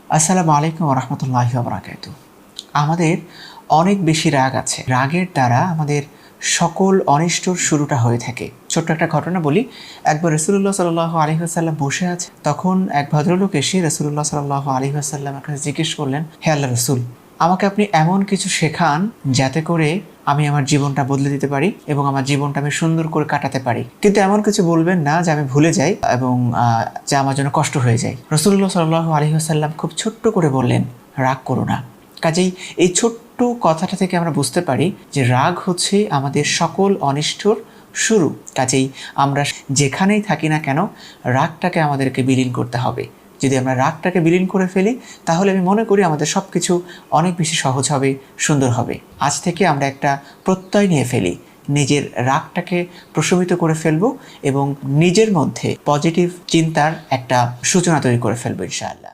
আসসালামু আলাইকুম ওয়া রাহমাতুল্লাহি ওয়া বারাকাতুহু। আমাদের অনেক বেশি রাগ আছে। রাগের দ্বারা আমাদের সকল অনিষ্টর শুরুটা হয়ে থাকে। ছোট্ট একটা ঘটনা বলি। একবার রাসূলুল্লাহ সাল্লাল্লাহু আলাইহি ওয়াসাল্লাম বসে আছে। তখন এক ভদ্রলোক এসে রাসূলুল্লাহ সাল্লাল্লাহু আলাইহি ওয়াসাল্লামের কাছে জিজ্ঞেস করলেন, হে আল্লাহর রাসূল, আমাকে আপনি এমন কিছু শেখান যাতে করে আমি আমার জীবনটা বদলে দিতে পারি এবং আমার জীবনটা আমি সুন্দর করে কাটাতে পারি। কিন্তু এমন কিছু বলবেন না যে আমি ভুলে যাই এবং যা আমার জন্য কষ্ট হয়ে যায়। রাসূলুল্লাহ সাল্লাল্লাহু আলাইহি ওয়াসাল্লাম খুব ছোট্ট করে বললেন, রাগ করো না। কাজেই এই ছোট্ট কথাটা থেকে আমরা বুঝতে পারি যে রাগ হচ্ছে আমাদের সকল অনিষ্টর শুরু। কাজেই আমরা যেখানেই থাকি না কেন রাগটাকে আমাদেরকে বিলীন করতে হবে। যদি আমরা রাগটাকে বিলীন করে ফেলি তাহলে আমি মনে করি আমাদের সব কিছু অনেক বেশি সহজ হবে, সুন্দর হবে। আজ থেকে আমরা একটা প্রত্যয় নিয়ে ফেলি, নিজের রাগটাকে প্রশমিত করে ফেলবো এবং নিজের মধ্যে পজিটিভ চিন্তার একটা সূচনা তৈরি করে ফেলবো ইনশাআল্লাহ।